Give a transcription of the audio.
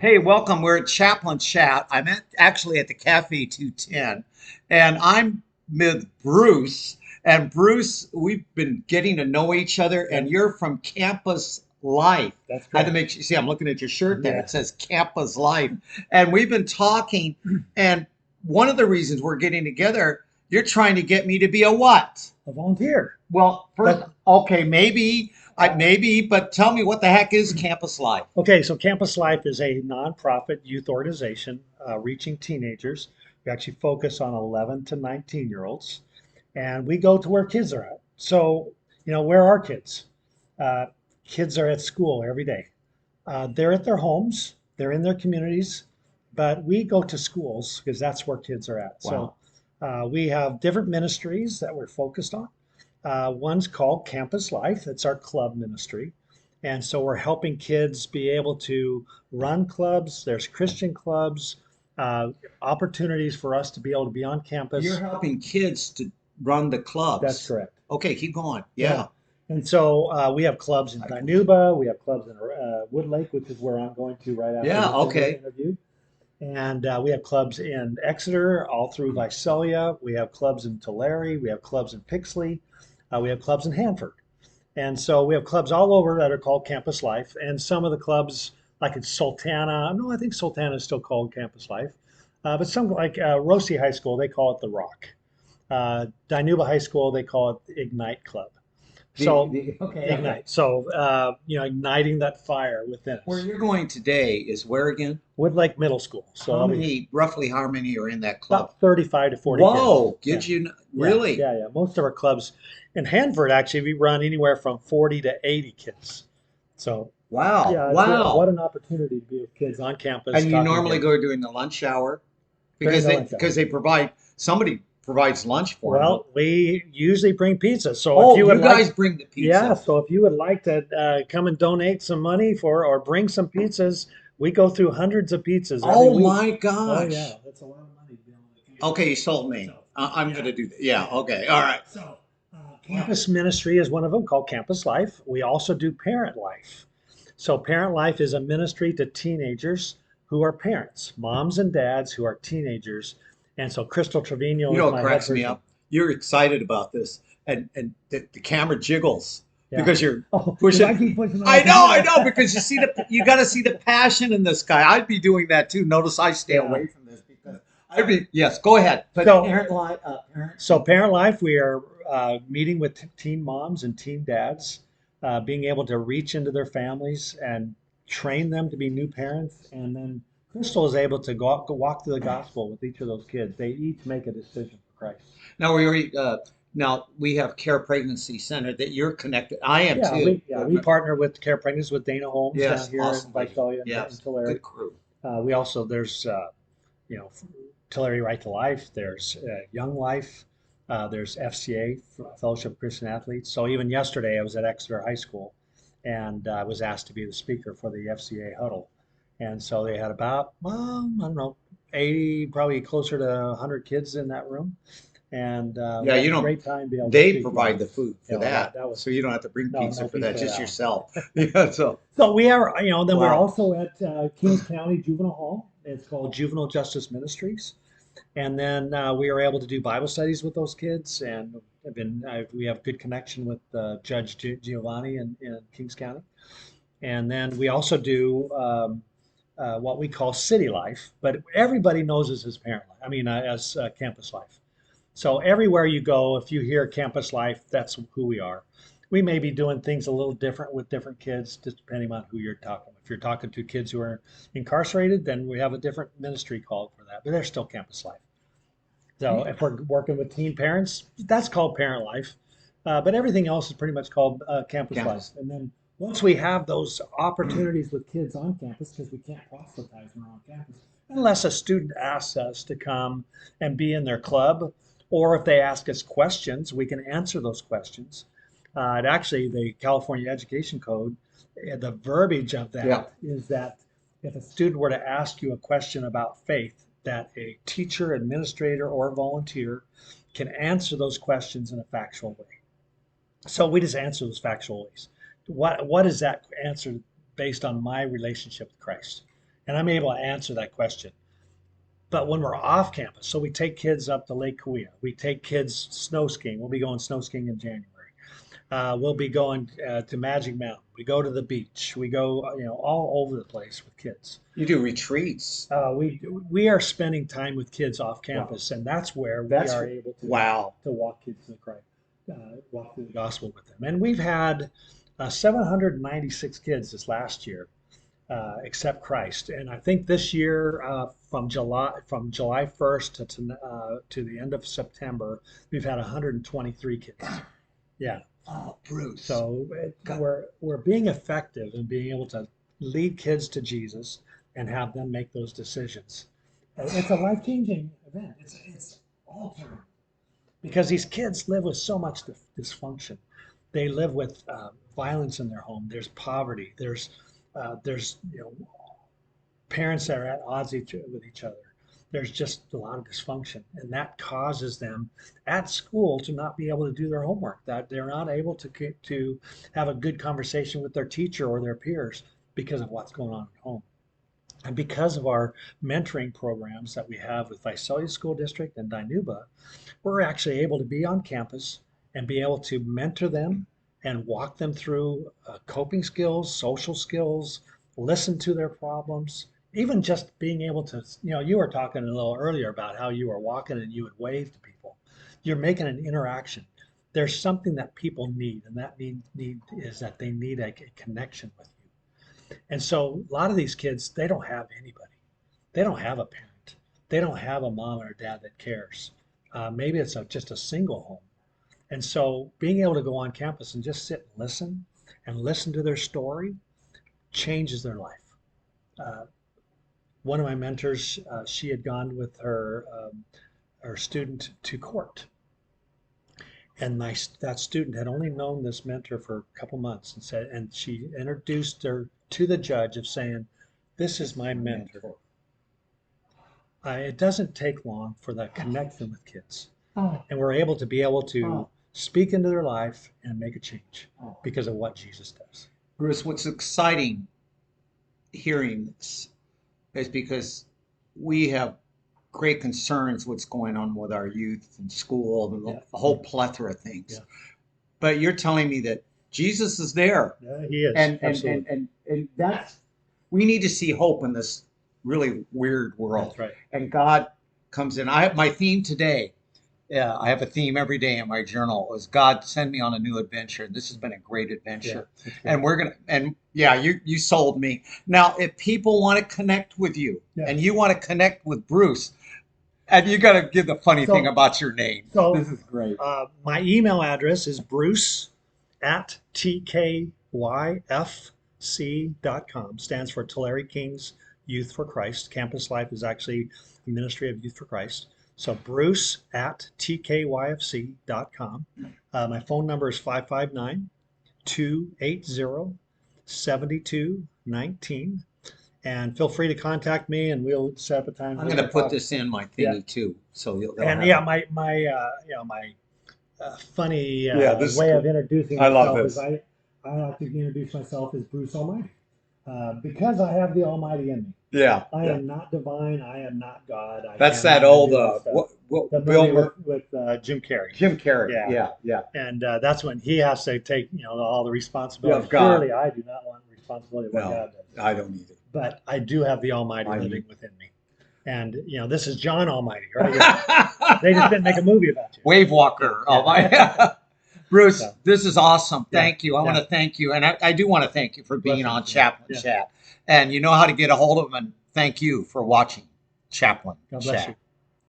Hey, welcome. We're at Chaplain Chat. Actually at the Cafe 210, and I'm with Bruce. And Bruce, we've been getting to know each other, Yeah, and you're from Campus Life. that's I had to correct. make sure, see, I'm looking at your shirt there. Yeah, It says Campus Life. And we've been talking, and one of the reasons we're getting together, you're trying to get me to be a what? a volunteer. Well, first, But okay, maybe, uh, but tell me what the heck is Campus Life? okay, so Campus Life is a nonprofit youth organization reaching teenagers. We actually focus on 11 to 19-year-olds, and we go to where kids are at. So, where are kids? Uh, Kids are at school every day. They're at their homes, they're in their communities, but we go to schools because that's where kids are at. So Wow. we have different ministries that we're focused on. One's called Campus Life. It's our club ministry. And so we're helping kids be able to run clubs. There's Christian clubs, uh, opportunities for us to be able to be on You're campus. helping kids to run the That's clubs. correct. Okay, keep going. Yeah. Yeah. And so we have clubs in Dinuba, we have clubs in Wood Lake, which is where I'm going to right after Yeah, this okay. interview. And we have clubs in Exeter, all through Visalia. We have clubs in Tulare. We have clubs in Pixley. We have clubs in Hanford. And so we have clubs all over that are called Campus Life. And some of the clubs, like in Sultana, no, I think Sultana is still called Campus Life. But some, like Rosie High School, they call it the Rock. Dinuba High School, they call it the Ignite Club. So Okay. Ignite. So igniting that fire within Where us. you're going today is where again? Wood Lake Middle School. So How I'll be many, roughly how many are in that club? about 35 to 40 kids. Whoa, Yeah. gives you, Yeah, really? yeah, yeah. Most of our clubs in Hanford actually we run anywhere from 40 to 80 kids. So Wow, yeah, what wow. an opportunity to be with kids on campus And you talking to normally kids go during the lunch hour during because the they lunch hour. because they provide somebody provides lunch for them. Well, we usually bring pizza. So if Oh, you would you like, guys bring the yeah, pizza. so if you would like to come and donate some money for or bring some pizzas, we go through hundreds of pizzas every Oh week. my Oh yeah, gosh. that's a lot of money to be able to come Okay, you and sold feed me. yourself. I'm Yeah, gonna do that. Yeah, yeah. okay, all right. So Wow. campus ministry is one of them called Campus Life. We also do Parent Life. So Parent Life is a ministry to teenagers who are parents, moms and dads who are teenagers. And so Crystal You Trevino know is what my head cracks me person. up? You're excited about this, and the camera jiggles Yeah. because you're Oh, because I pushing. keep pushing on the I computer. know, because you got to see the passion in this guy. I'd be doing that too. Notice I stay Yeah. away from this because I'd be yes. Go ahead, but So, Parent Life, we are meeting with teen moms and teen dads, being able to reach into their families and train them to be new parents. And then Crystal is able to go walk through the gospel with each of those kids. They each make a decision for Christ. now now we have Care Pregnancy Center that you're connected. I am Yeah, too. we partner with Care Pregnancy with Dana Holmes down Yes, here in awesome lady. Visalia and Yes, Tulare. good crew. We also there's you know, Tulare Right to Life, there's Young Life, there's FCA, Fellowship of Christian Athletes. So even yesterday, I was at Exeter High School and I was asked to be the speaker for the FCA huddle. And so they had about, well, I don't know, 80, probably closer to 100 kids in that room. And we Yeah, had you a know, great time being able to they speak to provide them. the food You for know, that, that was, so you don't have to bring pizza no for that, pizza just now. yourself. Yeah, so So we are, then we're wow. also at Kings County Juvenile Hall. It's called Juvenile Justice Ministries. And then we are able to do Bible studies with those kids, and we have good connection with Judge Giovanni in Kings County. And then we also do what we call City Life, but everybody knows us as Parent Life. I mean, as Campus Life. So everywhere you go, if you hear Campus Life, that's who we are. We may be doing things a little different with different kids, just depending on who you're talking. If you're talking to kids who are incarcerated, then we have a different ministry called for that, but they're still Campus Life. So if we're working with teen parents, that's called Parent Life. But everything else is pretty much called Campus Life. Campus. And then once we have those opportunities with kids on campus, because we can't proselytize when we're on campus, unless a student asks us to come and be in their club, or if they ask us questions, we can answer those questions. And actually, the California Education Code, the verbiage of Yeah. that is that if a student were to ask you a question about faith, that a teacher, administrator, or volunteer can answer those questions in a factual way. So we just answer those factual ways. What is that answer based on my relationship with Christ? and I'm able to answer that question. But when we're off campus, so we take kids up to Lake Cahuilla, we take kids snow skiing. We'll be going snow skiing in January. We'll be going to Magic Mountain. We go to the beach. We go, all over the place with kids. You do retreats. We are spending time with kids off Wow. campus, and that's where we That's are able wow. to walk kids to Christ, walk through the gospel with them. And we've had 796 kids this last year accept Christ, and I think this year from July 1st to the end of September, we've had 123 kids. Yeah. Oh, Bruce. So God. we're being effective in being able to lead kids to Jesus and have them make those decisions. It's a life-changing event. It's altering because these kids live with so much dysfunction. They live with violence in their home. There's poverty. There's parents that are at odds with each other. There's just a lot of dysfunction, and that causes them at school to not be able to do their homework, that they're not able to have a good conversation with their teacher or their peers because of what's going on at home. And because of our mentoring programs that we have with Visalia School District and Dinuba, we're actually able to be on campus and be able to mentor them and walk them through coping skills, social skills, listen to their problems, even just being able to, you were talking a little earlier about how you were walking and you would wave to people. You're making an interaction. There's something that people need, and that need is that they need a connection with you. And so a lot of these kids, they don't have anybody. They don't have a parent. They don't have a mom or a dad that cares. Maybe it's just a single home. And so being able to go on campus and just sit and listen to their story changes their life. One of my mentors, she had gone with her student to court, and that student had only known this mentor for a couple months, and she introduced her to the judge of saying, "This is my mentor." It doesn't take long for that connection with kids, and we're able to speak into their life and make a change because of what Jesus does. Bruce, what's exciting hearing this is because we have great concerns what's going on with our youth and school and a whole plethora of things. Yeah. But you're telling me that Jesus is there. Yeah, he is. And that's, we need to see hope in this really weird world. That's right. And God comes in. I have my theme today. Yeah, I have a theme every day in my journal is God send me on a new adventure. This has been a great adventure. Yeah, you sold me. Now, if people want to connect with you and you want to connect with Bruce, and you got to give the funny thing about your name. So this is great. My email address is bruce@tkyfc.com. Stands for Tulare Kings Youth for Christ. Campus Life is actually the Ministry of Youth for Christ. So bruce@tkyfc.com. My phone number is 559-280-7219. And feel free to contact me, and we'll set up a time. I'm going to put this in my thingy too, so my funny way of introducing I love myself this. is I like to introduce myself as Bruce Almighty, because I have the Almighty in me. Yeah, I am not divine. I am not God. That's that old the Bill with Jim Carrey. Jim Carrey. Yeah. And that's when he has to take all the responsibility. Yeah, God. Surely I do not want responsibility of what God does. I don't either. But I do have the Almighty living within me. And this is John Almighty, right? They just didn't make a movie about you. Wave Walker. Oh my. Bruce, So, this is awesome. Thank you. I yeah. want to thank you. And I do want to thank you for being Bless on you. Chaplain Yeah. Chat. And you know how to get a hold of him. And thank you for watching Chaplain God bless Chat. you.